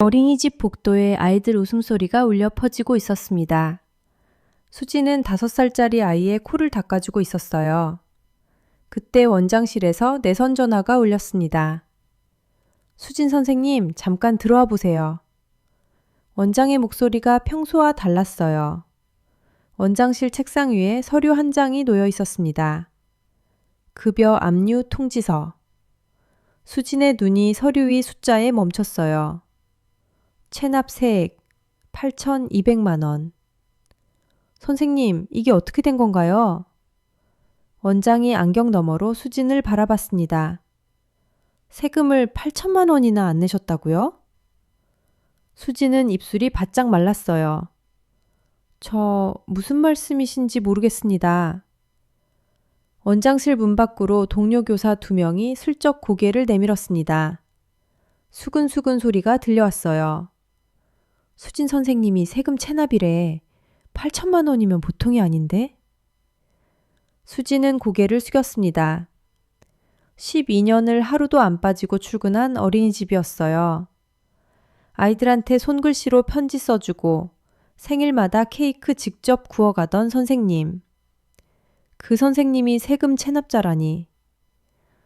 어린이집 복도에 아이들 웃음소리가 울려 퍼지고 있었습니다. 수지는 5살짜리 아이의 코를 닦아주고 있었어요. 그때 원장실에서 내선 전화가 울렸습니다. 수진 선생님, 잠깐 들어와 보세요. 원장의 목소리가 평소와 달랐어요. 원장실 책상 위에 서류 한 장이 놓여 있었습니다. 급여 압류 통지서. 수진의 눈이 서류 위 숫자에 멈췄어요. 체납 세액 8,200만 원. 선생님, 이게 어떻게 된 건가요? 원장이 안경 너머로 수진을 바라봤습니다. 세금을 8천만 원이나 안 내셨다고요? 수진은 입술이 바짝 말랐어요. 무슨 말씀이신지 모르겠습니다. 원장실 문 밖으로 동료 교사 2명이 슬쩍 고개를 내밀었습니다. 수근수근 소리가 들려왔어요. 수진 선생님이 세금 체납이래. 8천만 원이면 보통이 아닌데? 수진은 고개를 숙였습니다. 12년을 하루도 안 빠지고 출근한 어린이집이었어요. 아이들한테 손글씨로 편지 써주고 생일마다 케이크 직접 구워가던 선생님. 그 선생님이 세금 체납자라니.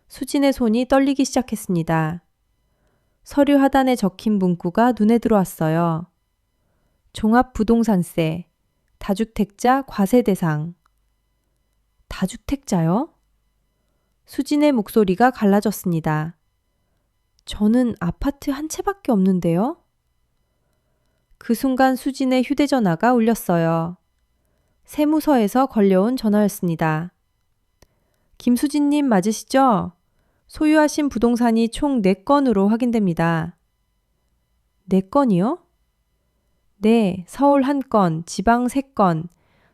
수진의 손이 떨리기 시작했습니다. 서류 하단에 적힌 문구가 눈에 들어왔어요. 종합부동산세, 다주택자 과세 대상. 다주택자요? 수진의 목소리가 갈라졌습니다. 저는 아파트 한 채밖에 없는데요? 그 순간 수진의 휴대전화가 울렸어요. 세무서에서 걸려온 전화였습니다. 김수진님 맞으시죠? 소유하신 부동산이 총 4건으로 확인됩니다. 4건이요? 네, 서울 1건, 지방 3건,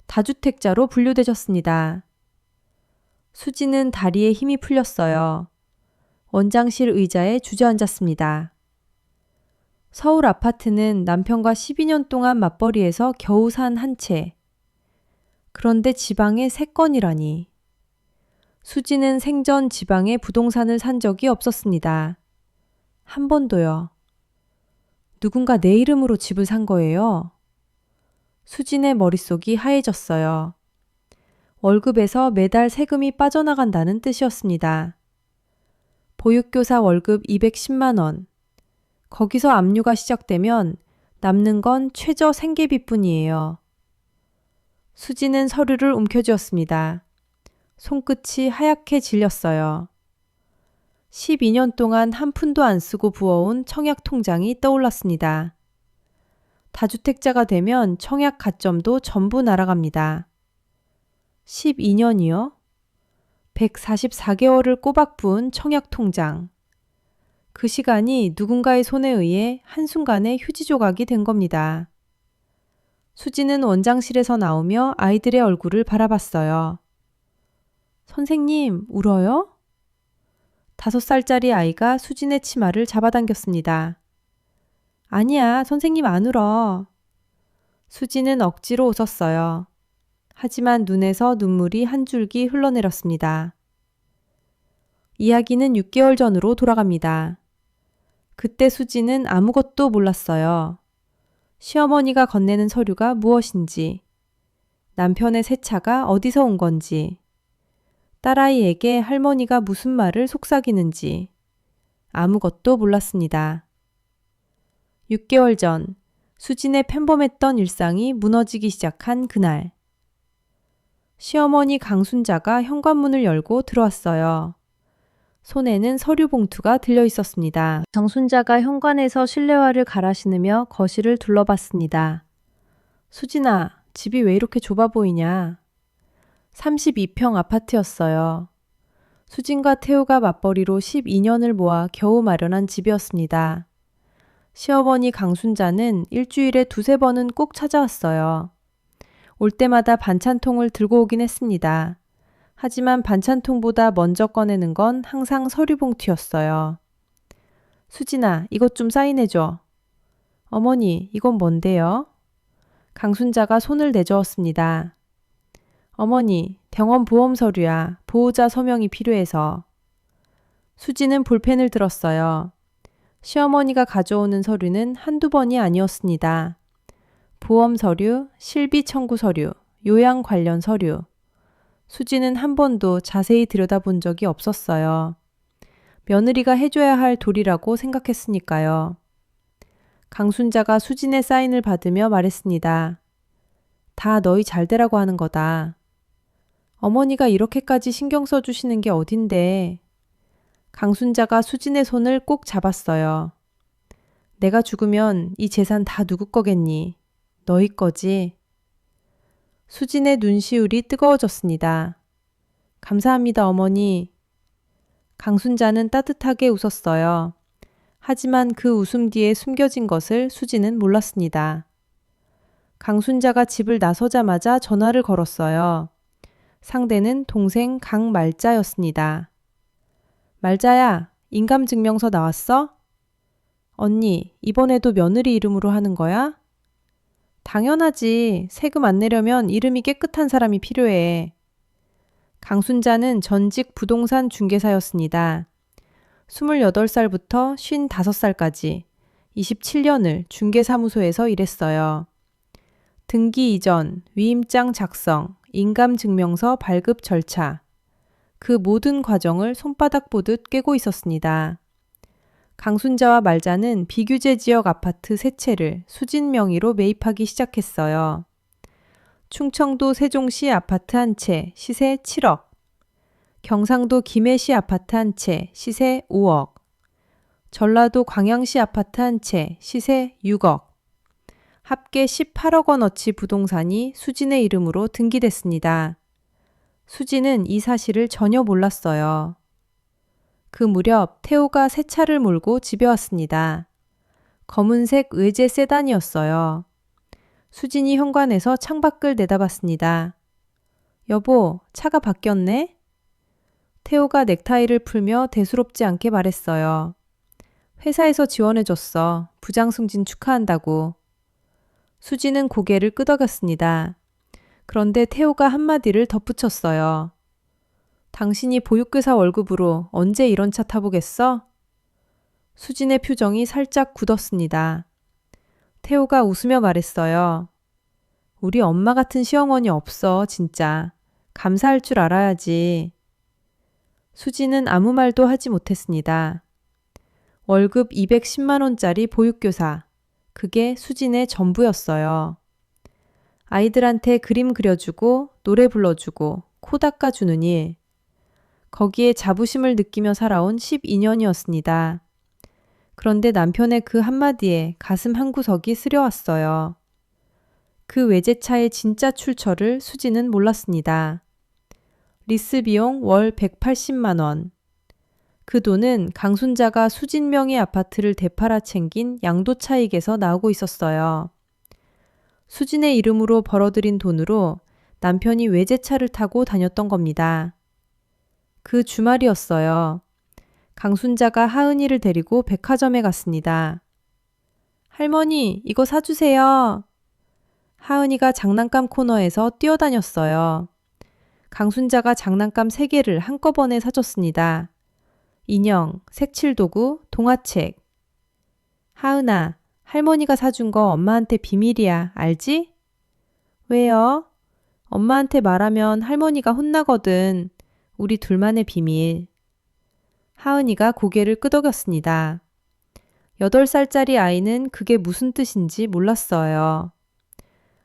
다주택자로 분류되셨습니다. 수지는 다리에 힘이 풀렸어요. 원장실 의자에 주저앉았습니다. 서울 아파트는 남편과 12년 동안 맞벌이해서 겨우 산 한 채. 그런데 지방에 3건이라니. 수지는 생전 지방에 부동산을 산 적이 없었습니다. 한 번도요. 누군가 내 이름으로 집을 산 거예요. 수진의 머릿속이 하얘졌어요. 월급에서 매달 세금이 빠져나간다는 뜻이었습니다. 보육교사 월급 210만 원. 거기서 압류가 시작되면 남는 건 최저 생계비뿐이에요. 수지는 서류를 움켜쥐었습니다. 손끝이 하얗게 질렸어요. 12년 동안 한 푼도 안 쓰고 부어온 청약 통장이 떠올랐습니다. 다주택자가 되면 청약 가점도 전부 날아갑니다. 12년이요? 144개월을 꼬박 부은 청약 통장. 그 시간이 누군가의 손에 의해 한순간에 휴지 조각이 된 겁니다. 수지는 원장실에서 나오며 아이들의 얼굴을 바라봤어요. 선생님, 울어요? 5살짜리 아이가 수진의 치마를 잡아당겼습니다. 아니야, 선생님 안 울어. 수지는 억지로 웃었어요. 하지만 눈에서 눈물이 한 줄기 흘러내렸습니다. 이야기는 6개월 전으로 돌아갑니다. 그때 수지는 아무것도 몰랐어요. 시어머니가 건네는 서류가 무엇인지, 남편의 새 차가 어디서 온 건지, 딸아이에게 할머니가 무슨 말을 속삭이는지 아무것도 몰랐습니다. 6개월 전 수진의 평범했던 일상이 무너지기 시작한 그날. 시어머니 강순자가 현관문을 열고 들어왔어요. 손에는 서류 봉투가 들려 있었습니다. 정순자가 현관에서 실내화를 갈아 신으며 거실을 둘러봤습니다. 수진아, 집이 왜 이렇게 좁아 보이냐? 32평 아파트였어요. 수진과 태우가 맞벌이로 12년을 모아 겨우 마련한 집이었습니다. 시어머니 강순자는 일주일에 2-3번은 꼭 찾아왔어요. 올 때마다 반찬통을 들고 오긴 했습니다. 하지만 반찬통보다 먼저 꺼내는 건 항상 서류 봉투였어요. 수진아, 이것 좀 사인해줘. 어머니, 이건 뭔데요? 강순자가 손을 내저었습니다. 어머니, 병원 보험 서류야. 보호자 서명이 필요해서. 수지는 볼펜을 들었어요. 시어머니가 가져오는 서류는 한두 번이 아니었습니다. 보험 서류, 실비 청구 서류, 요양 관련 서류. 수지는 한 번도 자세히 들여다본 적이 없었어요. 며느리가 해줘야 할 도리라고 생각했으니까요. 강순자가 수진의 사인을 받으며 말했습니다. 다 너희 잘되라고 하는 거다. 어머니가 이렇게까지 신경 써주시는 게 어딘데. 강순자가 수진의 손을 꼭 잡았어요. 내가 죽으면 이 재산 다 누구 거겠니? 너희 거지. 수진의 눈시울이 뜨거워졌습니다. 감사합니다, 어머니. 강순자는 따뜻하게 웃었어요. 하지만 그 웃음 뒤에 숨겨진 것을 수진은 몰랐습니다. 강순자가 집을 나서자마자 전화를 걸었어요. 상대는 동생 강말자였습니다. 말자야, 인감증명서 나왔어? 언니, 이번에도 며느리 이름으로 하는 거야? 당연하지. 세금 안 내려면 이름이 깨끗한 사람이 필요해. 강순자는 전직 부동산 중개사였습니다. 28살부터 55살까지 27년을 중개사무소에서 일했어요. 등기 이전, 위임장 작성, 인감증명서 발급 절차, 그 모든 과정을 손바닥 보듯 꿰고 있었습니다. 강순자와 말자는 비규제 지역 아파트 3채를 수진 명의로 매입하기 시작했어요. 충청도 세종시 아파트 한 채 시세 7억, 경상도 김해시 아파트 한 채 시세 5억, 전라도 광양시 아파트 한 채 시세 6억, 합계 18억 원어치 부동산이 수진의 이름으로 등기됐습니다. 수진은 이 사실을 전혀 몰랐어요. 그 무렵 태호가 새 차를 몰고 집에 왔습니다. 검은색 외제 세단이었어요. 수진이 현관에서 창밖을 내다봤습니다. 여보, 차가 바뀌었네? 태호가 넥타이를 풀며 대수롭지 않게 말했어요. 회사에서 지원해줬어. 부장 승진 축하한다고. 수진은 고개를 끄덕였습니다. 그런데 태호가 한마디를 덧붙였어요. 당신이 보육교사 월급으로 언제 이런 차 타보겠어? 수진의 표정이 살짝 굳었습니다. 태호가 웃으며 말했어요. 우리 엄마 같은 시어머니 없어, 진짜. 감사할 줄 알아야지. 수진은 아무 말도 하지 못했습니다. 월급 210만 원짜리 보육교사. 그게 수진의 전부였어요. 아이들한테 그림 그려주고 노래 불러주고 코 닦아주는 일. 거기에 자부심을 느끼며 살아온 12년이었습니다. 그런데 남편의 그 한마디에 가슴 한구석이 쓰려왔어요. 그 외제차의 진짜 출처를 수진은 몰랐습니다. 리스 비용 월 180만 원. 그 돈은 강순자가 수진 명의 아파트를 되팔아 챙긴 양도차익에서 나오고 있었어요. 수진의 이름으로 벌어들인 돈으로 남편이 외제차를 타고 다녔던 겁니다. 그 주말이었어요. 강순자가 하은이를 데리고 백화점에 갔습니다. 할머니, 이거 사주세요. 하은이가 장난감 코너에서 뛰어다녔어요. 강순자가 장난감 3개를 한꺼번에 사줬습니다. 인형, 색칠도구, 동화책. 하은아, 할머니가 사준 거 엄마한테 비밀이야. 알지? 왜요? 엄마한테 말하면 할머니가 혼나거든. 우리 둘만의 비밀. 하은이가 고개를 끄덕였습니다. 8살짜리 아이는 그게 무슨 뜻인지 몰랐어요.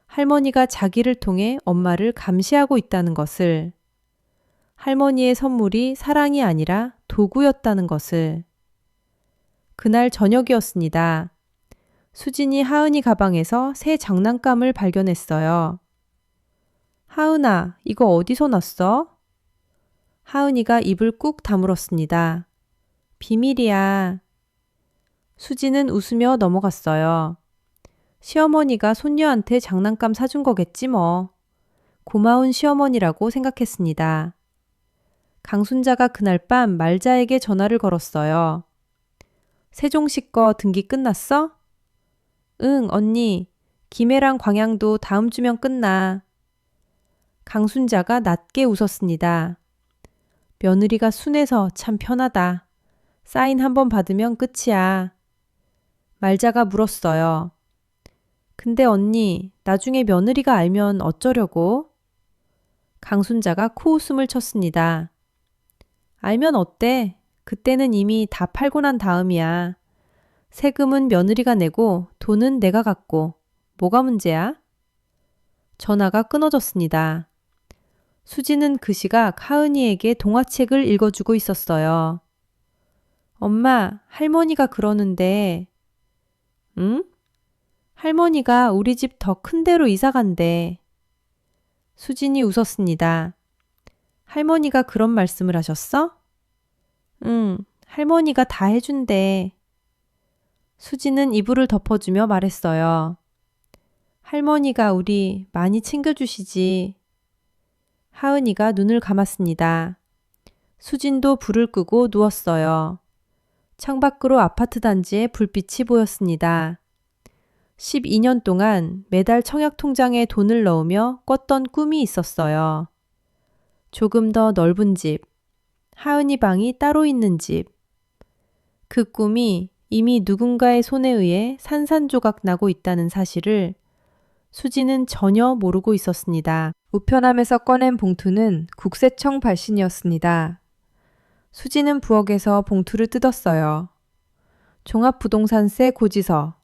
할머니가 자기를 통해 엄마를 감시하고 있다는 것을, 할머니의 선물이 사랑이 아니라 도구였다는 것을. 그날 저녁이었습니다. 수진이 하은이 가방에서 새 장난감을 발견했어요. 하은아, 이거 어디서 났어? 하은이가 입을 꾹 다물었습니다. 비밀이야. 수진은 웃으며 넘어갔어요. 시어머니가 손녀한테 장난감 사준 거겠지 뭐. 고마운 시어머니라고 생각했습니다. 강순자가 그날 밤 말자에게 전화를 걸었어요. 세종시 거 등기 끝났어? 응, 언니. 김해랑 광양도 다음 주면 끝나. 강순자가 낮게 웃었습니다. 며느리가 순해서 참 편하다. 사인 한번 받으면 끝이야. 말자가 물었어요. 근데 언니, 나중에 며느리가 알면 어쩌려고? 강순자가 코웃음을 쳤습니다. 알면 어때? 그때는 이미 다 팔고 난 다음이야. 세금은 며느리가 내고 돈은 내가 갖고. 뭐가 문제야? 전화가 끊어졌습니다. 수지는 그 시각 하은이에게 동화책을 읽어주고 있었어요. 엄마, 할머니가 그러는데, 응? 할머니가 우리 집 더 큰 데로 이사 간대. 수진이 웃었습니다. 할머니가 그런 말씀을 하셨어? 응, 할머니가 다 해준대. 수지는 이불을 덮어주며 말했어요. 할머니가 우리 많이 챙겨주시지. 하은이가 눈을 감았습니다. 수진도 불을 끄고 누웠어요. 창밖으로 아파트 단지에 불빛이 보였습니다. 12년 동안 매달 청약통장에 돈을 넣으며 꿨던 꿈이 있었어요. 조금 더 넓은 집, 하은이 방이 따로 있는 집. 그 꿈이 이미 누군가의 손에 의해 산산조각 나고 있다는 사실을 수지는 전혀 모르고 있었습니다. 우편함에서 꺼낸 봉투는 국세청 발신이었습니다. 수지는 부엌에서 봉투를 뜯었어요. 종합부동산세 고지서,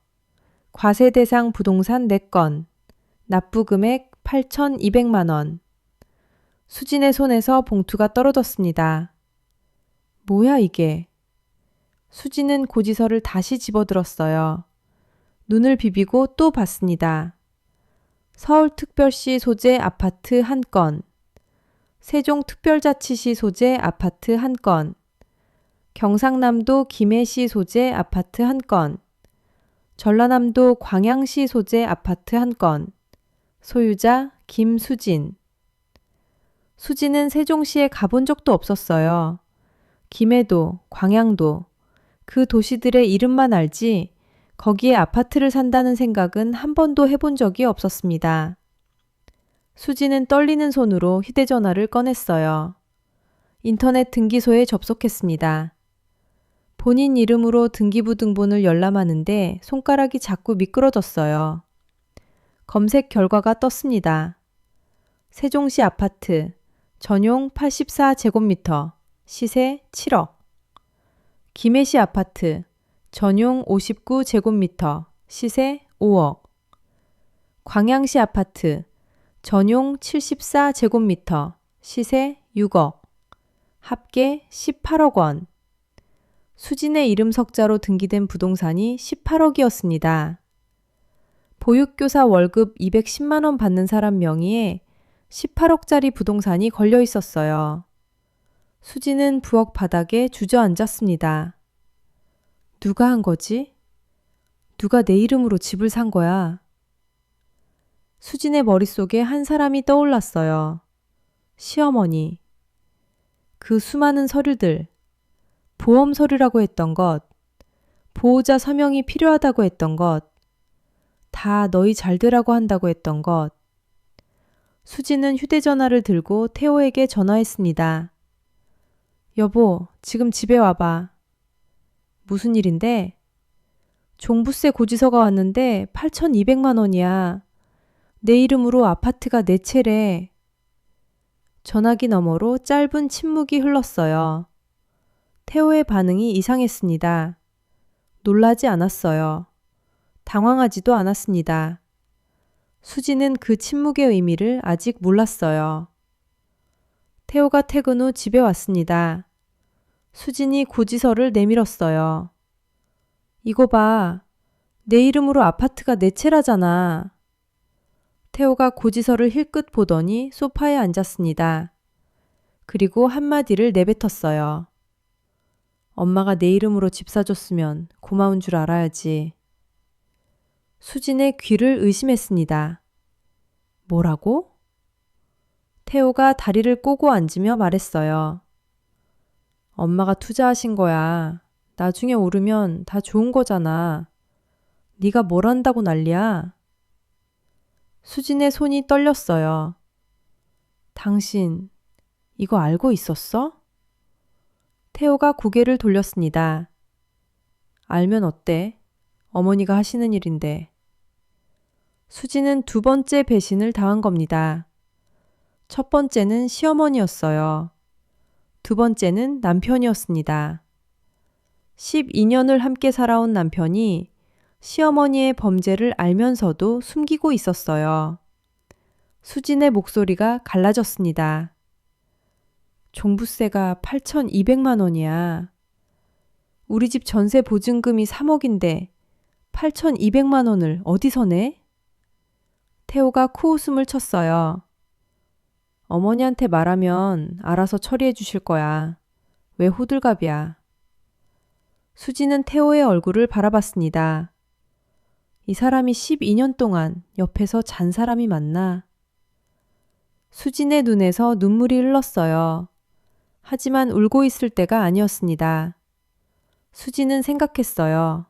과세 대상 부동산 4건, 납부금액 8,200만 원. 수진의 손에서 봉투가 떨어졌습니다. 뭐야 이게? 수지는 고지서를 다시 집어들었어요. 눈을 비비고 또 봤습니다. 서울특별시 소재 아파트 1건, 세종특별자치시 소재 아파트 1건, 경상남도 김해시 소재 아파트 1건, 전라남도 광양시 소재 아파트 1건, 소유자 김수진. 수진은 세종시에 가본 적도 없었어요. 김해도, 광양도, 그 도시들의 이름만 알지 거기에 아파트를 산다는 생각은 한 번도 해본 적이 없었습니다. 수지는 떨리는 손으로 휴대전화를 꺼냈어요. 인터넷 등기소에 접속했습니다. 본인 이름으로 등기부등본을 열람하는데 손가락이 자꾸 미끄러졌어요. 검색 결과가 떴습니다. 세종시 아파트, 전용 84제곱미터, 시세 7억. 김해시 아파트, 전용 59제곱미터, 시세 5억. 광양시 아파트, 전용 74제곱미터, 시세 6억. 합계 18억 원. 수진의 이름 석자로 등기된 부동산이 18억이었습니다. 보육교사 월급 210만 원 받는 사람 명의에 18억짜리 부동산이 걸려 있었어요. 수지는 부엌 바닥에 주저앉았습니다. 누가 한 거지? 누가 내 이름으로 집을 산 거야? 수진의 머릿속에 한 사람이 떠올랐어요. 시어머니. 그 수많은 서류들, 보험 서류라고 했던 것, 보호자 서명이 필요하다고 했던 것, 다 너희 잘 되라고 한다고 했던 것. 수지는 휴대전화를 들고 태호에게 전화했습니다. 여보, 지금 집에 와봐. 무슨 일인데? 종부세 고지서가 왔는데 8,200만 원이야. 내 이름으로 아파트가 4채래. 전화기 너머로 짧은 침묵이 흘렀어요. 태호의 반응이 이상했습니다. 놀라지 않았어요. 당황하지도 않았습니다. 수지는 그 침묵의 의미를 아직 몰랐어요. 태호가 퇴근 후 집에 왔습니다. 수진이 고지서를 내밀었어요. 이거 봐. 내 이름으로 아파트가 4채라잖아. 태호가 고지서를 힐끗 보더니 소파에 앉았습니다. 그리고 한마디를 내뱉었어요. 엄마가 내 이름으로 집 사줬으면 고마운 줄 알아야지. 수진의 귀를 의심했습니다. 뭐라고? 태호가 다리를 꼬고 앉으며 말했어요. 엄마가 투자하신 거야. 나중에 오르면 다 좋은 거잖아. 네가 뭘 한다고 난리야? 수진의 손이 떨렸어요. 당신, 이거 알고 있었어? 태호가 고개를 돌렸습니다. 알면 어때? 어머니가 하시는 일인데. 수지는 두 번째 배신을 당한 겁니다. 첫 번째는 시어머니였어요. 두 번째는 남편이었습니다. 12년을 함께 살아온 남편이 시어머니의 범죄를 알면서도 숨기고 있었어요. 수진의 목소리가 갈라졌습니다. 종부세가 8,200만 원이야. 우리 집 전세 보증금이 3억인데 8,200만 원을 어디서 내? 태호가 코웃음을 쳤어요. 어머니한테 말하면 알아서 처리해 주실 거야. 왜 호들갑이야. 수지는 태호의 얼굴을 바라봤습니다. 이 사람이 12년 동안 옆에서 잔 사람이 맞나? 수진의 눈에서 눈물이 흘렀어요. 하지만 울고 있을 때가 아니었습니다. 수지는 생각했어요.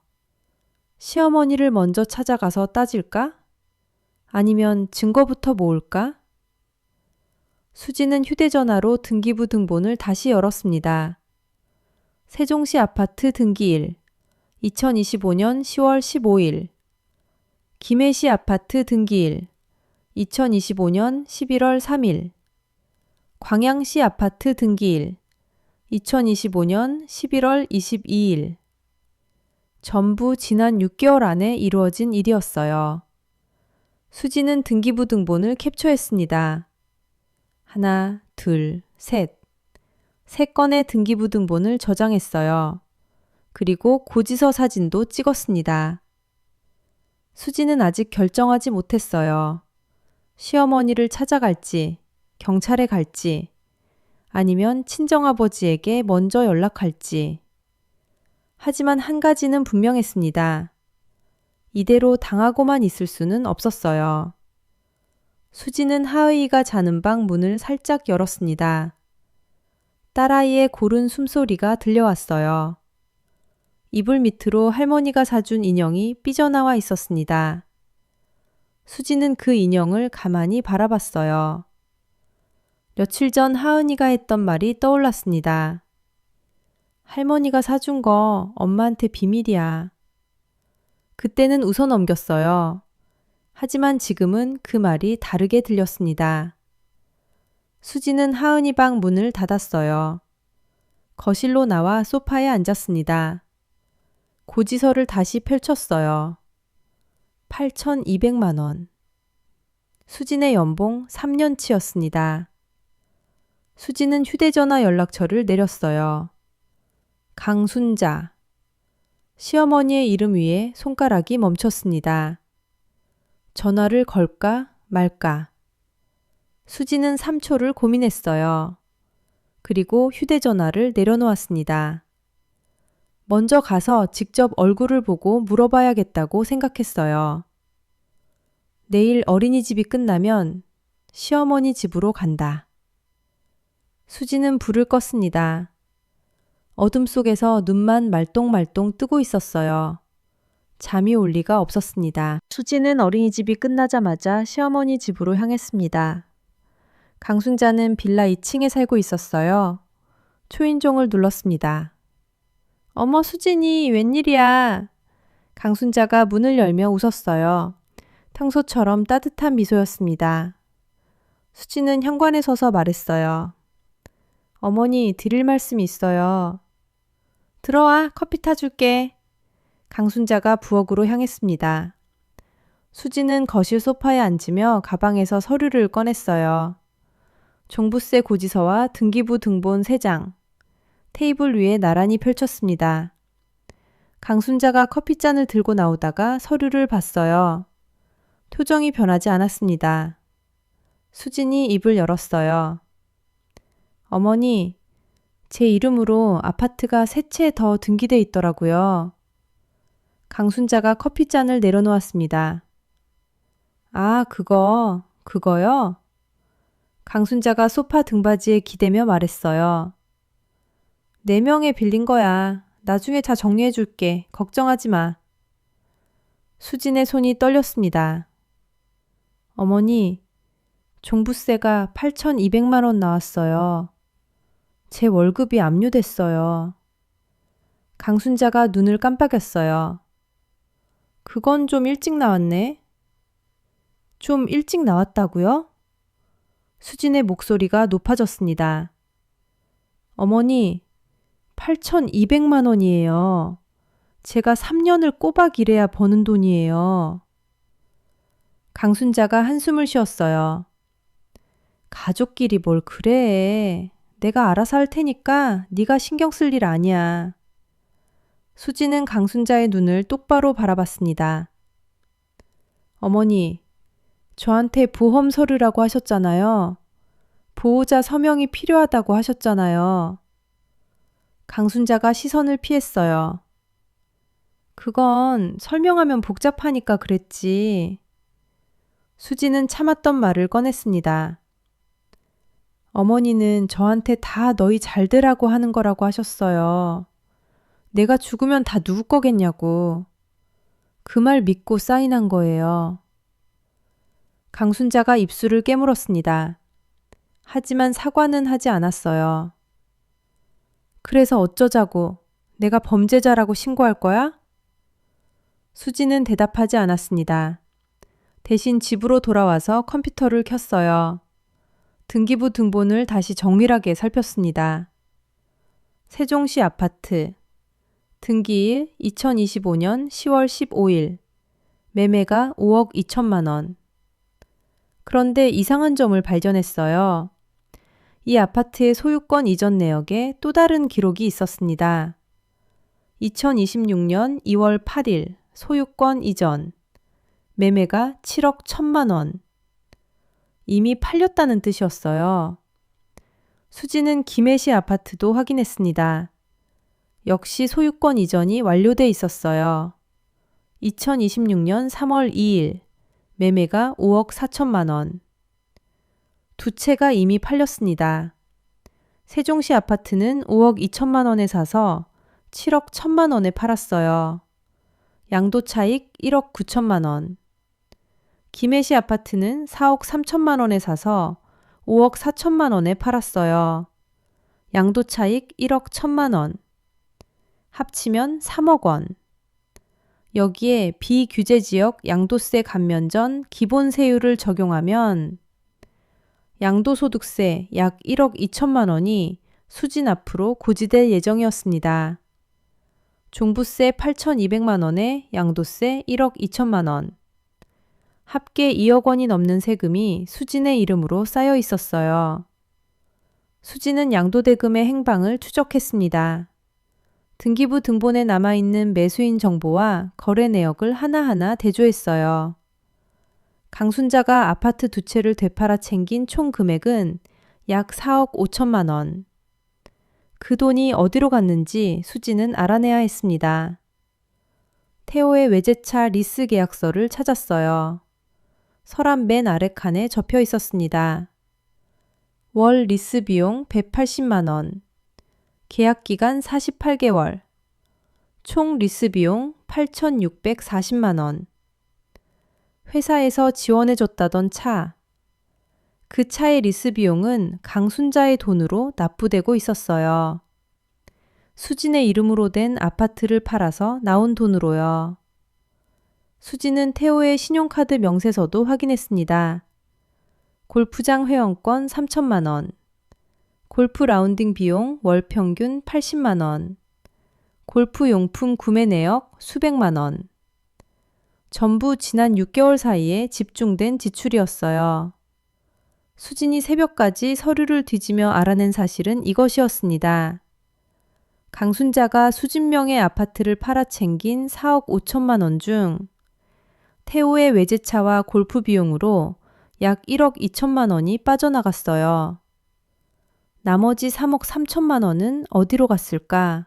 시어머니를 먼저 찾아가서 따질까? 아니면 증거부터 모을까? 수지는 휴대전화로 등기부 등본을 다시 열었습니다. 세종시 아파트 등기일 2025년 10월 15일 김해시 아파트 등기일 2025년 11월 3일 광양시 아파트 등기일 2025년 11월 22일 전부 지난 6개월 안에 이루어진 일이었어요. 수지는 등기부 등본을 캡처했습니다. 하나, 둘, 셋. 3건의 등기부 등본을 저장했어요. 그리고 고지서 사진도 찍었습니다. 수지는 아직 결정하지 못했어요. 시어머니를 찾아갈지, 경찰에 갈지, 아니면 친정아버지에게 먼저 연락할지. 하지만 한 가지는 분명했습니다. 이대로 당하고만 있을 수는 없었어요. 수지는 하의가 자는 방 문을 살짝 열었습니다. 딸아이의 고른 숨소리가 들려왔어요. 이불 밑으로 할머니가 사준 인형이 삐져나와 있었습니다. 수지는 그 인형을 가만히 바라봤어요. 며칠 전 하은이가 했던 말이 떠올랐습니다. 할머니가 사준 거 엄마한테 비밀이야. 그때는 웃어 넘겼어요. 하지만 지금은 그 말이 다르게 들렸습니다. 수지는 하은이 방 문을 닫았어요. 거실로 나와 소파에 앉았습니다. 고지서를 다시 펼쳤어요. 8,200만 원. 수진의 연봉 3년치였습니다. 수진은 휴대전화 연락처를 내렸어요. 강순자. 시어머니의 이름 위에 손가락이 멈췄습니다. 전화를 걸까 말까. 수지는 3초를 고민했어요. 그리고 휴대전화를 내려놓았습니다. 먼저 가서 직접 얼굴을 보고 물어봐야겠다고 생각했어요. 내일 어린이집이 끝나면 시어머니 집으로 간다. 수지는 불을 껐습니다. 어둠 속에서 눈만 말똥말똥 뜨고 있었어요. 잠이 올 리가 없었습니다. 수지는 어린이집이 끝나자마자 시어머니 집으로 향했습니다. 강순자는 빌라 2층에 살고 있었어요. 초인종을 눌렀습니다. 어머 수진이 웬일이야. 강순자가 문을 열며 웃었어요. 평소처럼 따뜻한 미소였습니다. 수지는 현관에 서서 말했어요. 어머니 드릴 말씀이 있어요. 들어와 커피 타줄게. 강순자가 부엌으로 향했습니다. 수지는 거실 소파에 앉으며 가방에서 서류를 꺼냈어요. 종부세 고지서와 등기부 등본 3장. 테이블 위에 나란히 펼쳤습니다. 강순자가 커피잔을 들고 나오다가 서류를 봤어요. 표정이 변하지 않았습니다. 수진이 입을 열었어요. 어머니, 제 이름으로 아파트가 3채 더 등기돼 있더라고요. 강순자가 커피잔을 내려놓았습니다. 아, 그거요? 강순자가 소파 등받이에 기대며 말했어요. 4명에 빌린 거야. 나중에 다 정리해 줄게. 걱정하지 마. 수진의 손이 떨렸습니다. 어머니, 종부세가 8,200만 원 나왔어요. 제 월급이 압류됐어요. 강순자가 눈을 깜빡였어요. 그건 좀 일찍 나왔네. 좀 일찍 나왔다고요? 수진의 목소리가 높아졌습니다. 어머니, 8,200만 원이에요. 제가 3년을 꼬박 일해야 버는 돈이에요. 강순자가 한숨을 쉬었어요. 가족끼리 뭘 그래. 내가 알아서 할 테니까 네가 신경 쓸 일 아니야. 수지는 강순자의 눈을 똑바로 바라봤습니다. 어머니, 저한테 보험 서류라고 하셨잖아요. 보호자 서명이 필요하다고 하셨잖아요. 강순자가 시선을 피했어요. 그건 설명하면 복잡하니까 그랬지. 수지는 참았던 말을 꺼냈습니다. 어머니는 저한테 다 너희 잘되라고 하는 거라고 하셨어요. 내가 죽으면 다 누구 거겠냐고. 그 말 믿고 사인한 거예요. 강순자가 입술을 깨물었습니다. 하지만 사과는 하지 않았어요. 그래서 어쩌자고? 내가 범죄자라고 신고할 거야? 수지는 대답하지 않았습니다. 대신 집으로 돌아와서 컴퓨터를 켰어요. 등기부 등본을 다시 정밀하게 살폈습니다. 세종시 아파트. 등기일 2025년 10월 15일. 매매가 5억 2천만 원. 그런데 이상한 점을 발견했어요. 이 아파트의 소유권 이전 내역에 또 다른 기록이 있었습니다. 2026년 2월 8일 소유권 이전. 매매가 7억 1천만 원. 이미 팔렸다는 뜻이었어요. 수지는 김해시 아파트도 확인했습니다. 역시 소유권 이전이 완료돼 있었어요. 2026년 3월 2일 매매가 5억 4천만 원. 두 채가 이미 팔렸습니다. 세종시 아파트는 5억 2천만 원에 사서 7억 1천만 원에 팔았어요. 양도 차익 1억 9천만 원. 김해시 아파트는 4억 3천만 원에 사서 5억 4천만 원에 팔았어요. 양도 차익 1억 1천만 원. 합치면 3억 원. 여기에 비규제 지역 양도세 감면 전 기본 세율을 적용하면 양도소득세 약 1억 2천만 원이 수진 앞으로 고지될 예정이었습니다. 종부세 8,200만 원에 양도세 1억 2천만 원. 합계 2억 원이 넘는 세금이 수진의 이름으로 쌓여 있었어요. 수진은 양도대금의 행방을 추적했습니다. 등기부 등본에 남아있는 매수인 정보와 거래 내역을 하나하나 대조했어요. 강순자가 아파트 두 채를 되팔아 챙긴 총 금액은 약 4억 5천만 원. 그 돈이 어디로 갔는지 수지는 알아내야 했습니다. 태호의 외제차 리스 계약서를 찾았어요. 서랍 맨 아래 칸에 접혀 있었습니다. 월 리스 비용 180만 원. 계약 기간 48개월. 총 리스 비용 8,640만 원. 회사에서 지원해줬다던 차. 그 차의 리스 비용은 강순자의 돈으로 납부되고 있었어요. 수진의 이름으로 된 아파트를 팔아서 나온 돈으로요. 수진은 태호의 신용카드 명세서도 확인했습니다. 골프장 회원권 3천만 원. 골프 라운딩 비용 월 평균 80만 원. 골프 용품 구매 내역 수백만 원. 전부 지난 6개월 사이에 집중된 지출이었어요. 수진이 새벽까지 서류를 뒤지며 알아낸 사실은 이것이었습니다. 강순자가 수진명의 아파트를 팔아 챙긴 4억 5천만 원 중 태호의 외제차와 골프 비용으로 약 1억 2천만 원이 빠져나갔어요. 나머지 3억 3천만 원은 어디로 갔을까?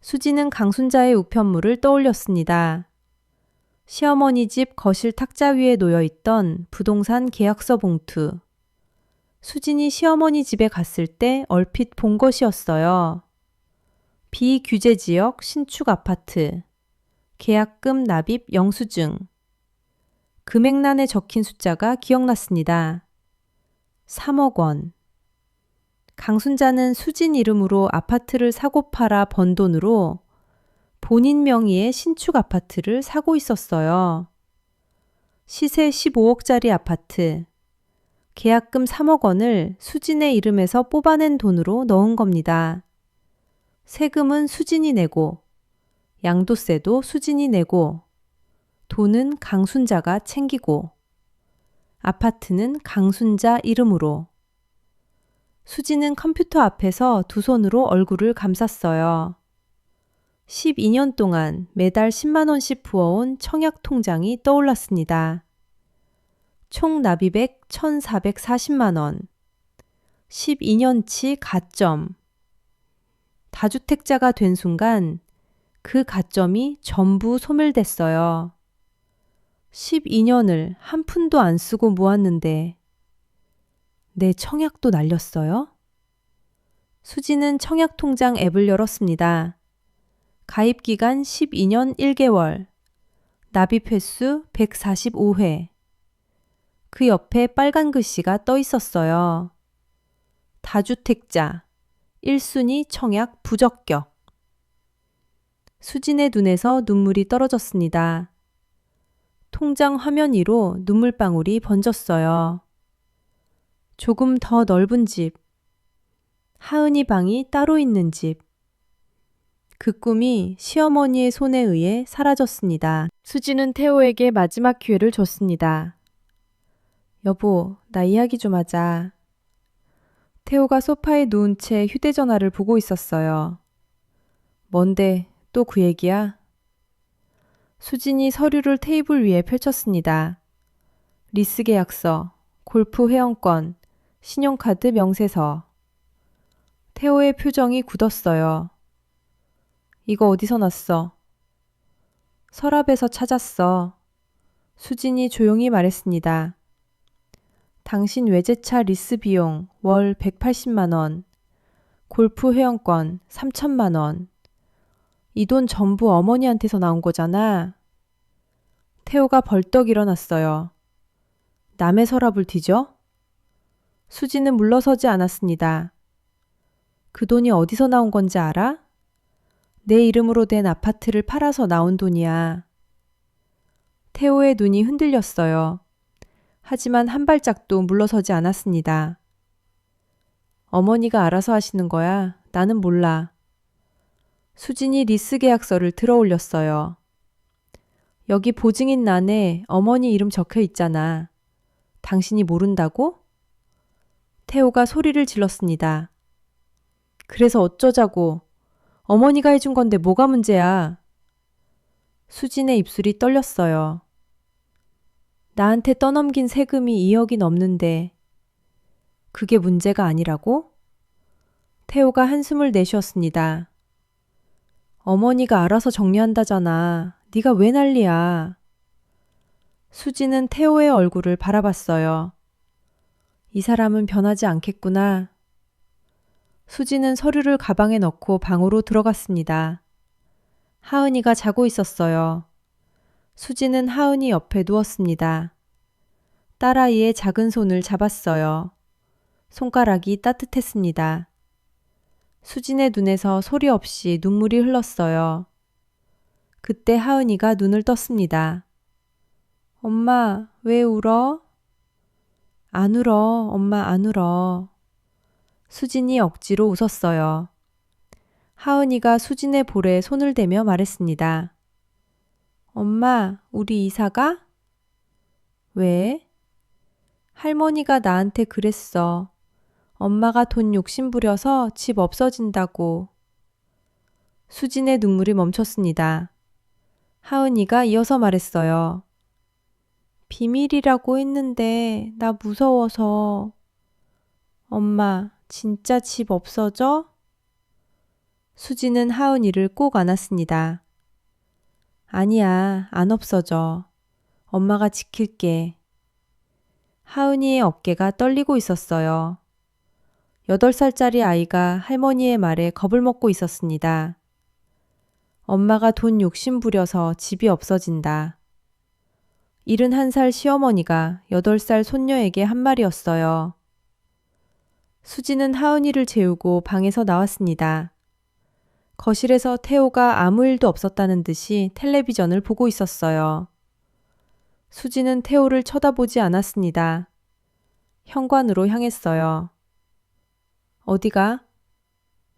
수지는 강순자의 우편물을 떠올렸습니다. 시어머니 집 거실 탁자 위에 놓여있던 부동산 계약서 봉투. 수진이 시어머니 집에 갔을 때 얼핏 본 것이었어요. 비규제 지역 신축 아파트. 계약금 납입 영수증. 금액란에 적힌 숫자가 기억났습니다. 3억 원. 강순자는 수진 이름으로 아파트를 사고 팔아 번 돈으로 본인 명의의 신축 아파트를 사고 있었어요. 시세 15억짜리 아파트. 계약금 3억 원을 수진의 이름에서 뽑아낸 돈으로 넣은 겁니다. 세금은 수진이 내고, 양도세도 수진이 내고, 돈은 강순자가 챙기고, 아파트는 강순자 이름으로. 수진은 컴퓨터 앞에서 두 손으로 얼굴을 감쌌어요. 12년 동안 매달 10만 원씩 부어온 청약 통장이 떠올랐습니다. 총 납입액 1,440만 원. 12년치 가점. 다주택자가 된 순간 그 가점이 전부 소멸됐어요. 12년을 한 푼도 안 쓰고 모았는데 내 청약도 날렸어요? 수지는 청약통장 앱을 열었습니다. 가입 기간 12년 1개월, 납입 횟수 145회. 그 옆에 빨간 글씨가 떠 있었어요. 다주택자, 1순위 청약 부적격. 수진의 눈에서 눈물이 떨어졌습니다. 통장 화면 위로 눈물방울이 번졌어요. 조금 더 넓은 집, 하은이 방이 따로 있는 집. 그 꿈이 시어머니의 손에 의해 사라졌습니다. 수지는 태호에게 마지막 기회를 줬습니다. 여보, 나 이야기 좀 하자. 태호가 소파에 누운 채 휴대전화를 보고 있었어요. 뭔데, 또 그 얘기야? 수진이 서류를 테이블 위에 펼쳤습니다. 리스 계약서, 골프 회원권, 신용카드 명세서. 태호의 표정이 굳었어요. 이거 어디서 났어? 서랍에서 찾았어. 수진이 조용히 말했습니다. 당신 외제차 리스 비용 월 180만 원, 골프 회원권 3천만 원. 이 돈 전부 어머니한테서 나온 거잖아. 태호가 벌떡 일어났어요. 남의 서랍을 뒤져? 수지는 물러서지 않았습니다. 그 돈이 어디서 나온 건지 알아? 내 이름으로 된 아파트를 팔아서 나온 돈이야. 태호의 눈이 흔들렸어요. 하지만 한 발짝도 물러서지 않았습니다. 어머니가 알아서 하시는 거야. 나는 몰라. 수진이 리스 계약서를 들어 올렸어요. 여기 보증인 란에 어머니 이름 적혀 있잖아. 당신이 모른다고? 태호가 소리를 질렀습니다. 그래서 어쩌자고. 어머니가 해준 건데 뭐가 문제야. 수진의 입술이 떨렸어요. 나한테 떠넘긴 세금이 2억이 넘는데 그게 문제가 아니라고? 태호가 한숨을 내쉬었습니다. 어머니가 알아서 정리한다잖아. 네가 왜 난리야. 수지는 태호의 얼굴을 바라봤어요. 이 사람은 변하지 않겠구나. 수지는 서류를 가방에 넣고 방으로 들어갔습니다. 하은이가 자고 있었어요. 수지는 하은이 옆에 누웠습니다. 딸아이의 작은 손을 잡았어요. 손가락이 따뜻했습니다. 수진의 눈에서 소리 없이 눈물이 흘렀어요. 그때 하은이가 눈을 떴습니다. 엄마, 왜 울어? 안 울어, 엄마 안 울어. 수진이 억지로 웃었어요. 하은이가 수진의 볼에 손을 대며 말했습니다. 엄마, 우리 이사 가? 왜? 할머니가 나한테 그랬어. 엄마가 돈 욕심 부려서 집 없어진다고. 수진의 눈물이 멈췄습니다. 하은이가 이어서 말했어요. 비밀이라고 했는데 나 무서워서. 엄마, 진짜 집 없어져? 수지는 하은이를 꼭 안았습니다. 아니야, 안 없어져. 엄마가 지킬게. 하은이의 어깨가 떨리고 있었어요. 8살짜리 아이가 할머니의 말에 겁을 먹고 있었습니다. 엄마가 돈 욕심 부려서 집이 없어진다. 71살 시어머니가 8살 손녀에게 한 말이었어요. 수지는 하은이를 재우고 방에서 나왔습니다. 거실에서 태호가 아무 일도 없었다는 듯이 텔레비전을 보고 있었어요. 수지는 태호를 쳐다보지 않았습니다. 현관으로 향했어요. 어디가?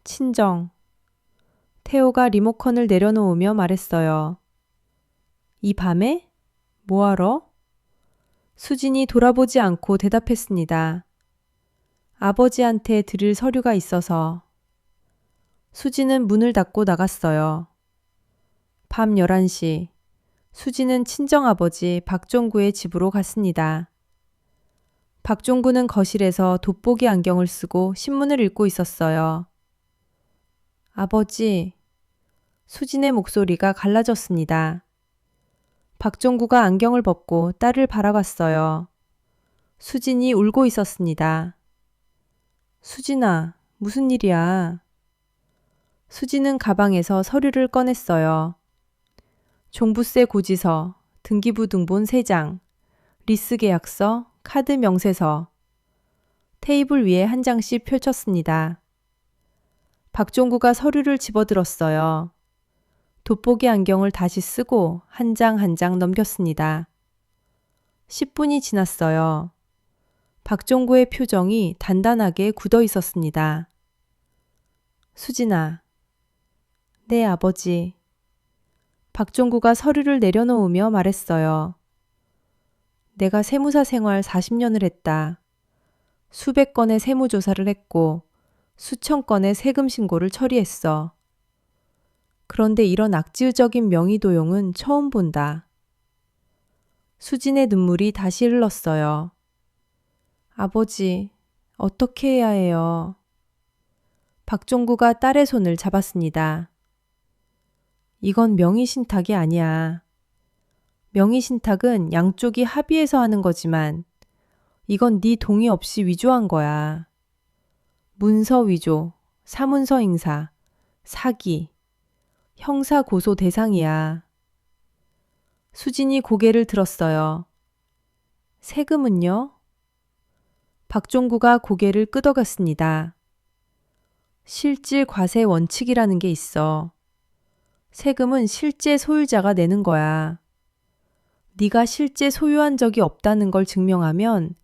친정. 태호가 리모컨을 내려놓으며 말했어요. 이 밤에? 뭐하러? 수진이 돌아보지 않고 대답했습니다. 아버지한테 드릴 서류가 있어서. 수지는 문을 닫고 나갔어요. 밤 11시, 수지는 친정아버지 박종구의 집으로 갔습니다. 박종구는 거실에서 돋보기 안경을 쓰고 신문을 읽고 있었어요. 아버지, 수진의 목소리가 갈라졌습니다. 박종구가 안경을 벗고 딸을 바라봤어요. 수진이 울고 있었습니다. 수진아, 무슨 일이야? 수진은 가방에서 서류를 꺼냈어요. 종부세 고지서, 등기부 등본 3장, 리스 계약서, 카드 명세서. 테이블 위에 한 장씩 펼쳤습니다. 박종구가 서류를 집어들었어요. 돋보기 안경을 다시 쓰고 한 장 한 장 넘겼습니다. 10분이 지났어요. 박종구의 표정이 단단하게 굳어 있었습니다. 수진아. 네, 아버지. 박종구가 서류를 내려놓으며 말했어요. 내가 세무사 생활 40년을 했다. 수백 건의 세무조사를 했고 수천 건의 세금 신고를 처리했어. 그런데 이런 악질적인 명의도용은 처음 본다. 수진의 눈물이 다시 흘렀어요. 아버지, 어떻게 해야 해요? 박종구가 딸의 손을 잡았습니다. 이건 명의신탁이 아니야. 명의신탁은 양쪽이 합의해서 하는 거지만 이건 네 동의 없이 위조한 거야. 문서 위조, 사문서 인사, 사기, 형사 고소 대상이야. 수진이 고개를 들었어요. 세금은요? 박종구가 고개를 끄덕였습니다. 실질 과세 원칙이라는 게 있어. 세금은 실제 소유자가 내는 거야. 네가 실제 소유한 적이 없다는 걸 증명하면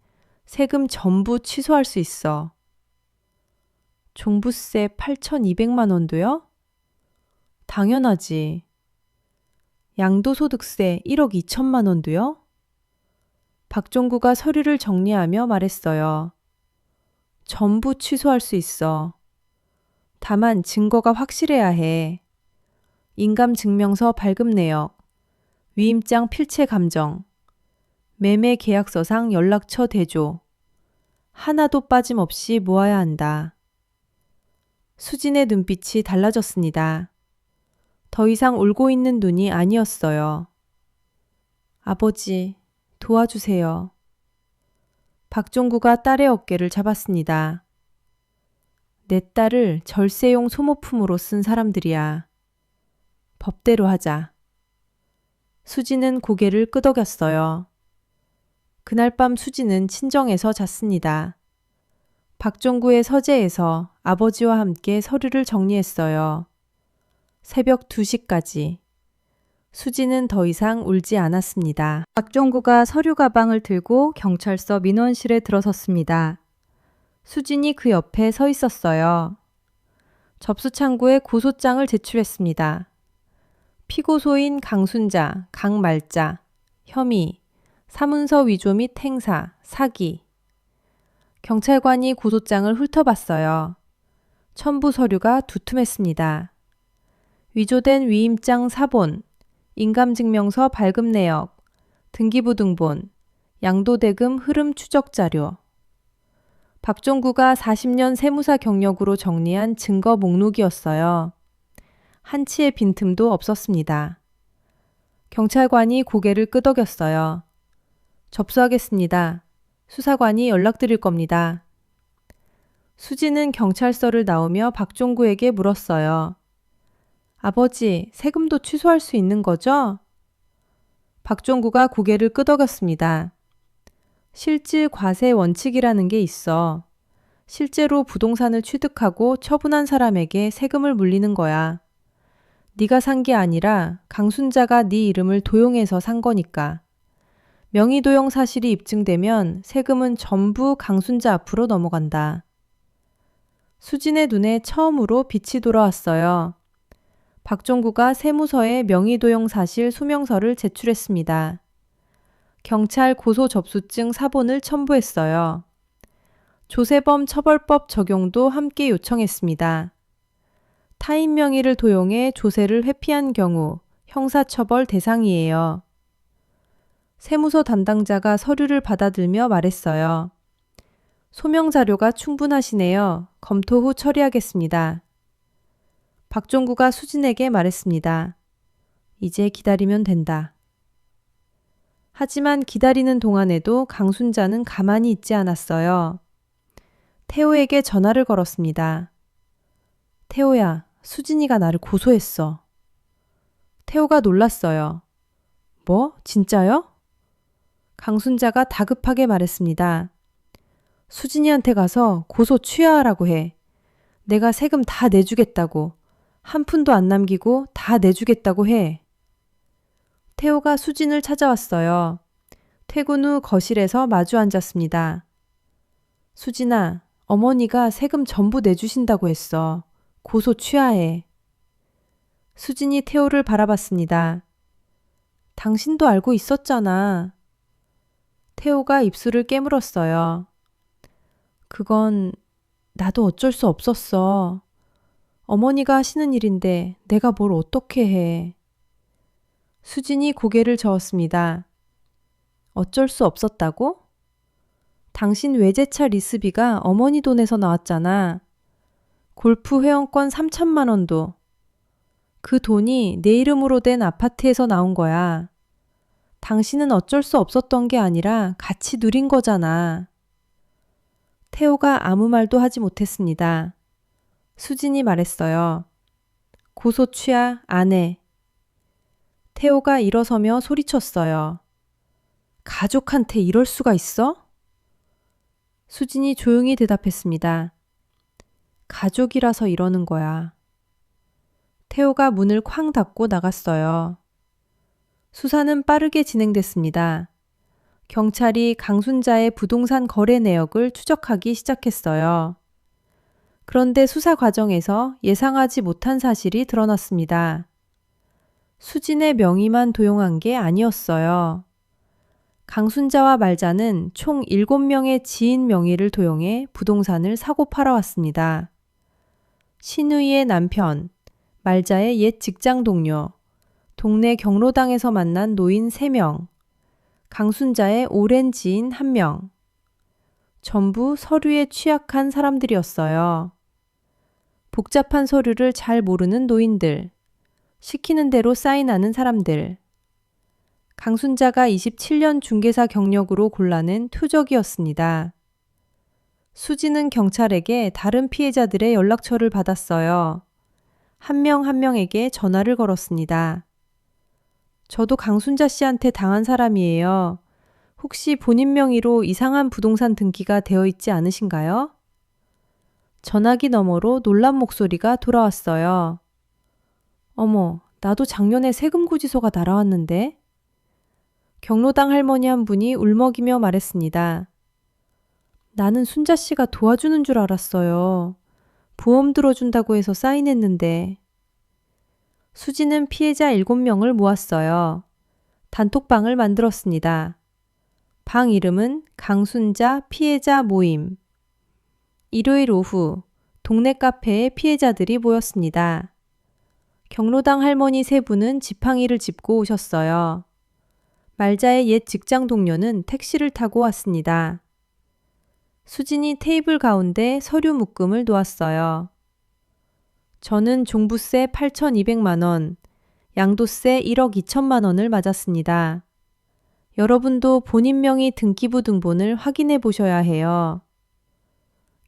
세금 전부 취소할 수 있어. 종부세 8,200만 원도요? 당연하지. 양도소득세 1억 2천만 원도요? 박종구가 서류를 정리하며 말했어요. 전부 취소할 수 있어. 다만 증거가 확실해야 해. 인감증명서 발급 내역, 위임장 필체 감정, 매매 계약서상 연락처 대조. 하나도 빠짐없이 모아야 한다. 수진의 눈빛이 달라졌습니다. 더 이상 울고 있는 눈이 아니었어요. 아버지, 도와주세요. 박종구가 딸의 어깨를 잡았습니다. 내 딸을 절세용 소모품으로 쓴 사람들이야. 법대로 하자. 수지는 고개를 끄덕였어요. 그날 밤 수지는 친정에서 잤습니다. 박종구의 서재에서 아버지와 함께 서류를 정리했어요. 새벽 2시까지. 수지는 더 이상 울지 않았습니다. 박종구가 서류 가방을 들고 경찰서 민원실에 들어섰습니다. 수진이 그 옆에 서 있었어요. 접수창구에 고소장을 제출했습니다. 피고소인 강순자, 강말자, 혐의, 사문서 위조 및 행사, 사기. 경찰관이 고소장을 훑어봤어요. 첨부 서류가 두툼했습니다. 위조된 위임장 사본, 인감증명서 발급 내역, 등기부 등본, 양도대금 흐름 추적 자료. 박종구가 40년 세무사 경력으로 정리한 증거 목록이었어요. 한치의 빈틈도 없었습니다. 경찰관이 고개를 끄덕였어요. 접수하겠습니다. 수사관이 연락드릴 겁니다. 수지는 경찰서를 나오며 박종구에게 물었어요. 아버지, 세금도 취소할 수 있는 거죠? 박종구가 고개를 끄덕였습니다. 실질 과세 원칙이라는 게 있어. 실제로 부동산을 취득하고 처분한 사람에게 세금을 물리는 거야. 네가 산 게 아니라 강순자가 네 이름을 도용해서 산 거니까. 명의도용 사실이 입증되면 세금은 전부 강순자 앞으로 넘어간다. 수진의 눈에 처음으로 빛이 돌아왔어요. 박종구가 세무서에 명의도용 사실 소명서를 제출했습니다. 경찰 고소접수증 사본을 첨부했어요. 조세범 처벌법 적용도 함께 요청했습니다. 타인 명의를 도용해 조세를 회피한 경우 형사처벌 대상이에요. 세무서 담당자가 서류를 받아들며 말했어요. 소명 자료가 충분하시네요. 검토 후 처리하겠습니다. 박종구가 수진에게 말했습니다. 이제 기다리면 된다. 하지만 기다리는 동안에도 강순자는 가만히 있지 않았어요. 태호에게 전화를 걸었습니다. 태호야, 수진이가 나를 고소했어. 태호가 놀랐어요. 뭐? 진짜요? 강순자가 다급하게 말했습니다. 수진이한테 가서 고소 취하하라고 해. 내가 세금 다 내주겠다고. 한 푼도 안 남기고 다 내주겠다고 해. 태호가 수진을 찾아왔어요. 퇴근 후 거실에서 마주 앉았습니다. 수진아, 어머니가 세금 전부 내주신다고 했어. 고소 취하해. 수진이 태호를 바라봤습니다. 당신도 알고 있었잖아. 태호가 입술을 깨물었어요. 그건 나도 어쩔 수 없었어. 어머니가 하시는 일인데 내가 뭘 어떻게 해. 수진이 고개를 저었습니다. 어쩔 수 없었다고? 당신 외제차 리스비가 어머니 돈에서 나왔잖아. 골프 회원권 3천만 원도. 그 돈이 내 이름으로 된 아파트에서 나온 거야. 당신은 어쩔 수 없었던 게 아니라 같이 누린 거잖아. 태호가 아무 말도 하지 못했습니다. 수진이 말했어요. 고소 취하 안 해. 태호가 일어서며 소리쳤어요. 가족한테 이럴 수가 있어? 수진이 조용히 대답했습니다. 가족이라서 이러는 거야. 태호가 문을 쾅 닫고 나갔어요. 수사는 빠르게 진행됐습니다. 경찰이 강순자의 부동산 거래 내역을 추적하기 시작했어요. 그런데 수사 과정에서 예상하지 못한 사실이 드러났습니다. 수진의 명의만 도용한 게 아니었어요. 강순자와 말자는 총 7명의 지인 명의를 도용해 부동산을 사고 팔아왔습니다. 신우이의 남편, 말자의 옛 직장 동료, 동네 경로당에서 만난 노인 3명, 강순자의 오랜 지인 1명. 전부 서류에 취약한 사람들이었어요. 복잡한 서류를 잘 모르는 노인들, 시키는 대로 사인하는 사람들. 강순자가 27년 중개사 경력으로 골라낸 투적이었습니다. 수지는 경찰에게 다른 피해자들의 연락처를 받았어요. 한 명 한 명에게 전화를 걸었습니다. 저도 강순자 씨한테 당한 사람이에요. 혹시 본인 명의로 이상한 부동산 등기가 되어 있지 않으신가요? 전화기 너머로 놀란 목소리가 돌아왔어요. 어머, 나도 작년에 세금고지서가 날아왔는데? 경로당 할머니 한 분이 울먹이며 말했습니다. 나는 순자 씨가 도와주는 줄 알았어요. 보험 들어준다고 해서 사인했는데. 수지는 피해자 7명을 모았어요. 단톡방을 만들었습니다. 방 이름은 강순자 피해자 모임. 일요일 오후 동네 카페에 피해자들이 모였습니다. 경로당 할머니 3분은 지팡이를 짚고 오셨어요. 말자의 옛 직장 동료는 택시를 타고 왔습니다. 수진이 테이블 가운데 서류 묶음을 놓았어요. 저는 종부세 8,200만 원, 양도세 1억 2천만 원을 맞았습니다. 여러분도 본인 명의 등기부 등본을 확인해 보셔야 해요.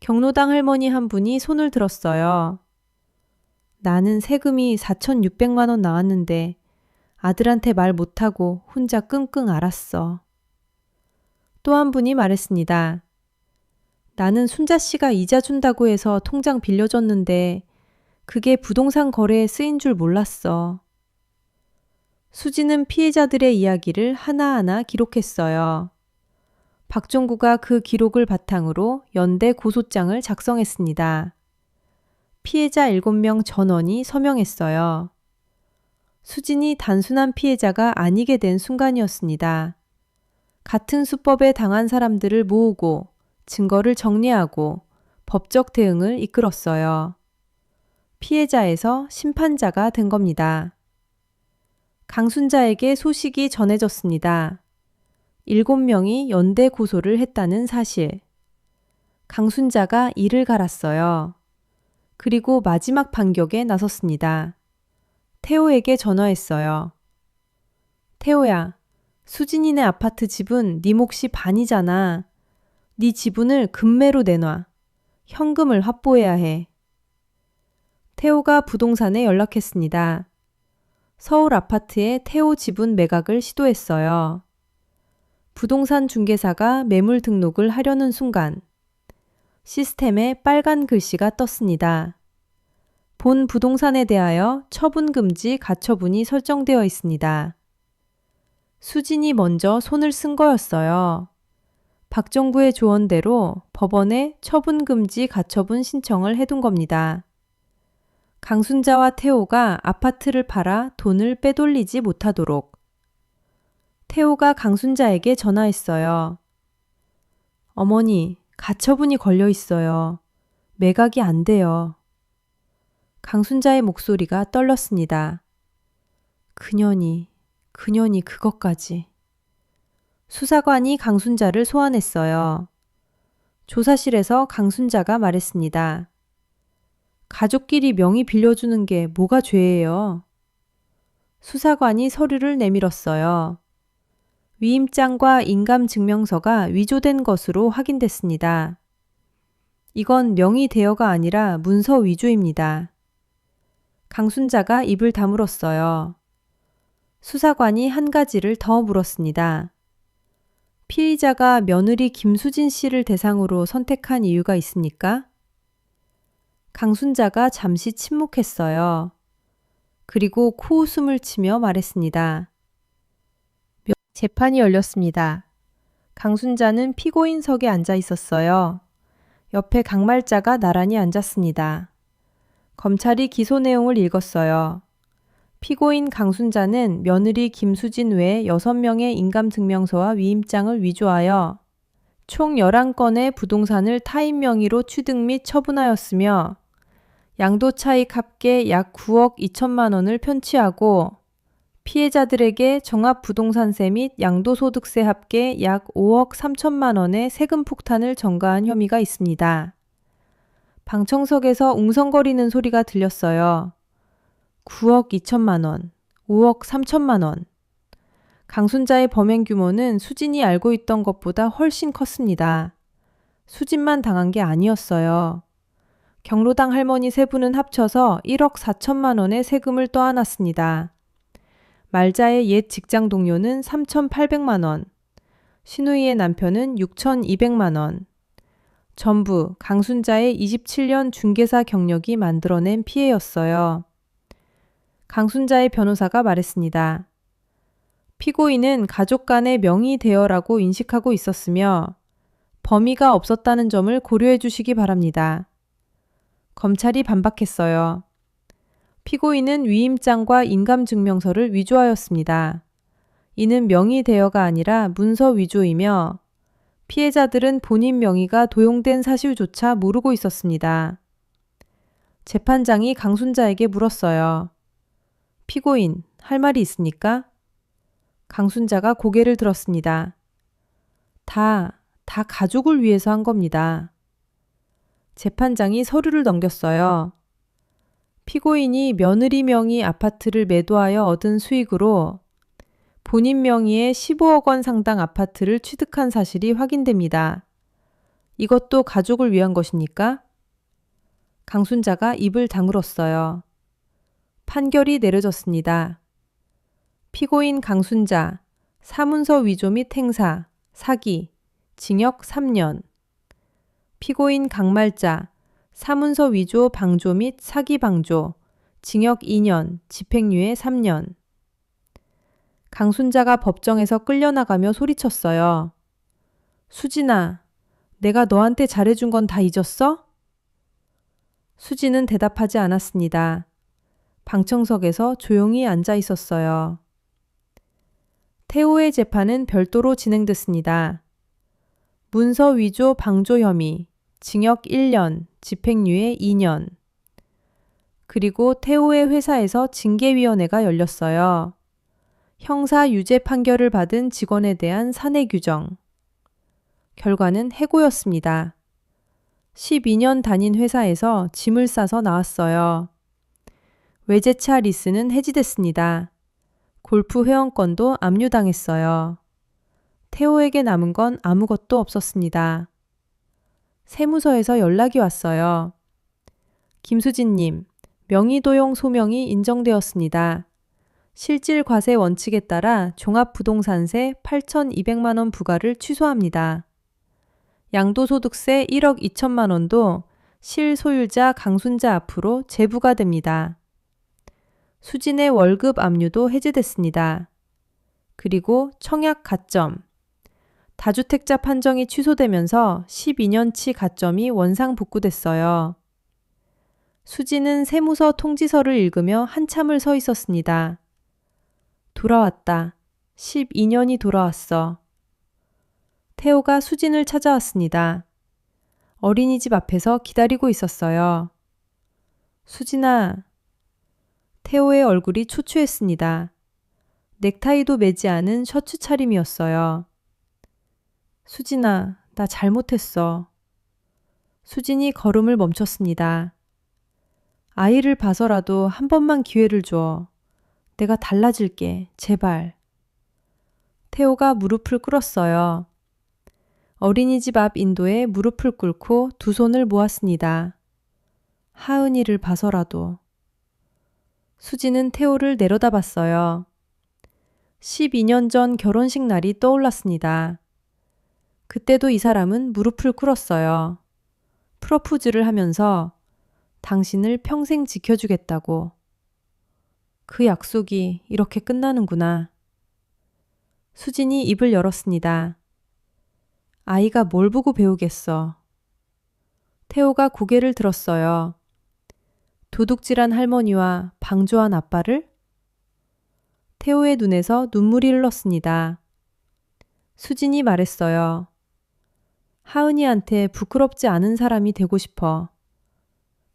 경로당 할머니 한 분이 손을 들었어요. 나는 세금이 4,600만 원 나왔는데 아들한테 말 못하고 혼자 끙끙 앓았어. 또 한 분이 말했습니다. 나는 순자 씨가 이자 준다고 해서 통장 빌려줬는데 그게 부동산 거래에 쓰인 줄 몰랐어. 수지는 피해자들의 이야기를 하나하나 기록했어요. 박종구가 그 기록을 바탕으로 연대 고소장을 작성했습니다. 피해자 7명 전원이 서명했어요. 수진이 단순한 피해자가 아니게 된 순간이었습니다. 같은 수법에 당한 사람들을 모으고 증거를 정리하고 법적 대응을 이끌었어요. 피해자에서 심판자가 된 겁니다. 강순자에게 소식이 전해졌습니다. 7명이 연대 고소를 했다는 사실. 강순자가 이를 갈았어요. 그리고 마지막 반격에 나섰습니다. 태호에게 전화했어요. 태호야, 수진이네 아파트 지분 네 몫이 반이잖아. 네 지분을 금매로 내놔. 현금을 확보해야 해. 태호가 부동산에 연락했습니다. 서울 아파트에 태호 지분 매각을 시도했어요. 부동산 중개사가 매물 등록을 하려는 순간 시스템에 빨간 글씨가 떴습니다. 본 부동산에 대하여 처분 금지 가처분이 설정되어 있습니다. 수진이 먼저 손을 쓴 거였어요. 박정구의 조언대로 법원에 처분 금지 가처분 신청을 해둔 겁니다. 강순자와 태호가 아파트를 팔아 돈을 빼돌리지 못하도록. 태호가 강순자에게 전화했어요. 어머니, 가처분이 걸려 있어요. 매각이 안 돼요. 강순자의 목소리가 떨렸습니다. 그년이 그것까지. 수사관이 강순자를 소환했어요. 조사실에서 강순자가 말했습니다. 가족끼리 명의 빌려주는 게 뭐가 죄예요? 수사관이 서류를 내밀었어요. 위임장과 인감증명서가 위조된 것으로 확인됐습니다. 이건 명의 대여가 아니라 문서 위조입니다. 강순자가 입을 다물었어요. 수사관이 한 가지를 더 물었습니다. 피의자가 며느리 김수진 씨를 대상으로 선택한 이유가 있습니까? 강순자가 잠시 침묵했어요. 그리고 코웃음을 치며 말했습니다. 재판이 열렸습니다. 강순자는 피고인석에 앉아 있었어요. 옆에 강말자가 나란히 앉았습니다. 검찰이 기소 내용을 읽었어요. 피고인 강순자는 며느리 김수진 외 6명의 인감증명서와 위임장을 위조하여 총 11건의 부동산을 타인 명의로 취득 및 처분하였으며 양도차익 합계 약 9억 2천만 원을 편취하고 피해자들에게 종합부동산세 및 양도소득세 합계 약 5억 3천만 원의 세금 폭탄을 전가한 혐의가 있습니다. 방청석에서 웅성거리는 소리가 들렸어요. 9억 2천만 원, 5억 3천만 원. 강순자의 범행 규모는 수진이 알고 있던 것보다 훨씬 컸습니다. 수진만 당한 게 아니었어요. 경로당 할머니 세 분은 합쳐서 1억 4천만 원의 세금을 떠안았습니다. 말자의 옛 직장 동료는 3,800만 원, 신우이의 남편은 6,200만 원. 전부 강순자의 27년 중개사 경력이 만들어낸 피해였어요. 강순자의 변호사가 말했습니다. 피고인은 가족 간의 명의 대여라고 인식하고 있었으며 범위가 없었다는 점을 고려해 주시기 바랍니다. 검찰이 반박했어요. 피고인은 위임장과 인감증명서를 위조하였습니다. 이는 명의 대여가 아니라 문서 위조이며 피해자들은 본인 명의가 도용된 사실조차 모르고 있었습니다. 재판장이 강순자에게 물었어요. 피고인, 할 말이 있습니까? 강순자가 고개를 들었습니다. 다 가족을 위해서 한 겁니다. 재판장이 서류를 넘겼어요. 피고인이 며느리 명의 아파트를 매도하여 얻은 수익으로 본인 명의의 15억 원 상당 아파트를 취득한 사실이 확인됩니다. 이것도 가족을 위한 것입니까? 강순자가 입을 다물었어요. 판결이 내려졌습니다. 피고인 강순자, 사문서 위조 및 행사, 사기, 징역 3년. 피고인 강말자, 사문서 위조 방조 및 사기 방조, 징역 2년, 집행유예 3년. 강순자가 법정에서 끌려나가며 소리쳤어요. 수진아, 내가 너한테 잘해준 건 다 잊었어? 수진은 대답하지 않았습니다. 방청석에서 조용히 앉아 있었어요. 태호의 재판은 별도로 진행됐습니다. 문서 위조 방조 혐의, 징역 1년, 집행유예 2년. 그리고 태호의 회사에서 징계위원회가 열렸어요. 형사 유죄 판결을 받은 직원에 대한 사내 규정. 결과는 해고였습니다. 12년 다닌 회사에서 짐을 싸서 나왔어요. 외제차 리스는 해지됐습니다. 골프 회원권도 압류당했어요. 태호에게 남은 건 아무것도 없었습니다. 세무서에서 연락이 왔어요. 김수진님, 명의도용 소명이 인정되었습니다. 실질과세 원칙에 따라 종합부동산세 8,200만 원 부과를 취소합니다. 양도소득세 1억 2천만 원도 실소유자 강순자 앞으로 재부가 됩니다. 수진의 월급 압류도 해제됐습니다. 그리고 청약 가점. 다주택자 판정이 취소되면서 12년치 가점이 원상 복구됐어요. 수진은 세무서 통지서를 읽으며 한참을 서 있었습니다. 돌아왔다. 12년이 돌아왔어. 태호가 수진을 찾아왔습니다. 어린이집 앞에서 기다리고 있었어요. 수진아. 태호의 얼굴이 초췌했습니다. 넥타이도 매지 않은 셔츠 차림이었어요. 수진아, 나 잘못했어. 수진이 걸음을 멈췄습니다. 아이를 봐서라도 한 번만 기회를 줘. 내가 달라질게, 제발. 태호가 무릎을 꿇었어요. 어린이집 앞 인도에 무릎을 꿇고 두 손을 모았습니다. 하은이를 봐서라도. 수진은 태호를 내려다봤어요. 12년 전 결혼식 날이 떠올랐습니다. 그때도 이 사람은 무릎을 꿇었어요. 프로포즈를 하면서 당신을 평생 지켜주겠다고. 그 약속이 이렇게 끝나는구나. 수진이 입을 열었습니다. 아이가 뭘 보고 배우겠어. 태호가 고개를 들었어요. 도둑질한 할머니와 방조한 아빠를? 태호의 눈에서 눈물이 흘렀습니다. 수진이 말했어요. 하은이한테 부끄럽지 않은 사람이 되고 싶어.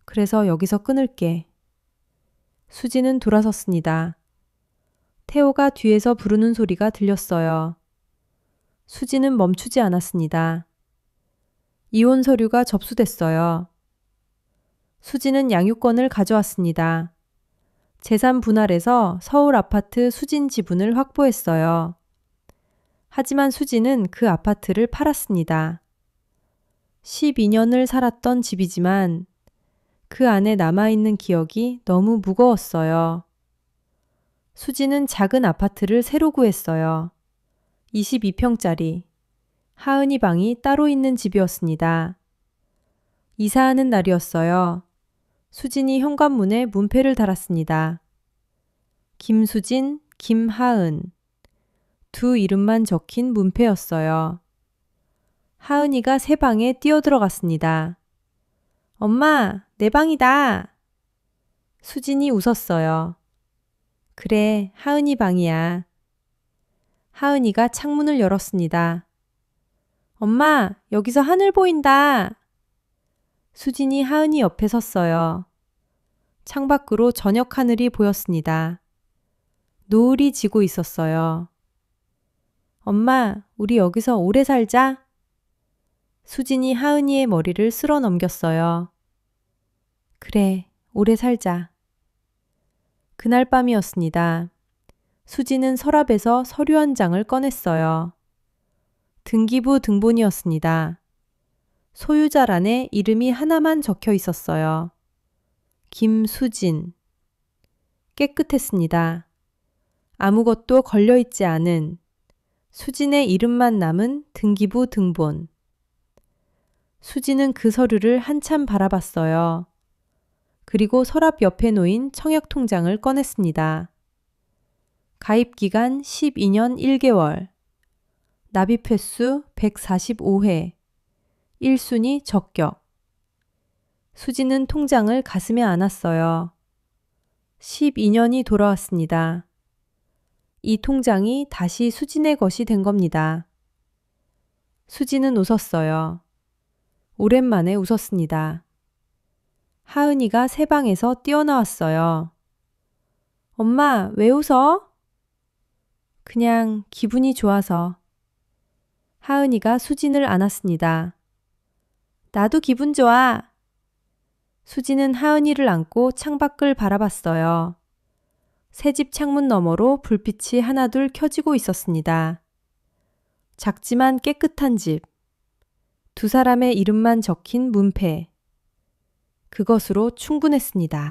그래서 여기서 끊을게. 수진은 돌아섰습니다. 태호가 뒤에서 부르는 소리가 들렸어요. 수진은 멈추지 않았습니다. 이혼 서류가 접수됐어요. 수진은 양육권을 가져왔습니다. 재산 분할해서 서울 아파트 수진 지분을 확보했어요. 하지만 수진은 그 아파트를 팔았습니다. 12년을 살았던 집이지만 그 안에 남아있는 기억이 너무 무거웠어요. 수진은 작은 아파트를 새로 구했어요. 22평짜리. 하은이 방이 따로 있는 집이었습니다. 이사하는 날이었어요. 수진이 현관문에 문패를 달았습니다. 김수진, 김하은. 두 이름만 적힌 문패였어요. 하은이가 새 방에 뛰어들어갔습니다. 엄마, 내 방이다. 수진이 웃었어요. 그래, 하은이 방이야. 하은이가 창문을 열었습니다. 엄마, 여기서 하늘 보인다. 수진이 하은이 옆에 섰어요. 창밖으로 저녁 하늘이 보였습니다. 노을이 지고 있었어요. 엄마, 우리 여기서 오래 살자. 수진이 하은이의 머리를 쓸어 넘겼어요. 그래, 오래 살자. 그날 밤이었습니다. 수진은 서랍에서 서류 한 장을 꺼냈어요. 등기부 등본이었습니다. 소유자란에 이름이 하나만 적혀 있었어요. 김수진. 깨끗했습니다. 아무것도 걸려있지 않은 수진의 이름만 남은 등기부 등본. 수지는 그 서류를 한참 바라봤어요. 그리고 서랍 옆에 놓인 청약 통장을 꺼냈습니다. 가입 기간 12년 1개월, 납입 횟수 145회, 1순위 적격. 수지는 통장을 가슴에 안았어요. 12년이 돌아왔습니다. 이 통장이 다시 수진의 것이 된 겁니다. 수지는 웃었어요. 오랜만에 웃었습니다. 하은이가 새 방에서 뛰어나왔어요. 엄마, 왜 웃어? 그냥 기분이 좋아서. 하은이가 수진을 안았습니다. 나도 기분 좋아. 수지는 하은이를 안고 창밖을 바라봤어요. 새집 창문 너머로 불빛이 하나둘 켜지고 있었습니다. 작지만 깨끗한 집. 두 사람의 이름만 적힌 문패. 그것으로 충분했습니다.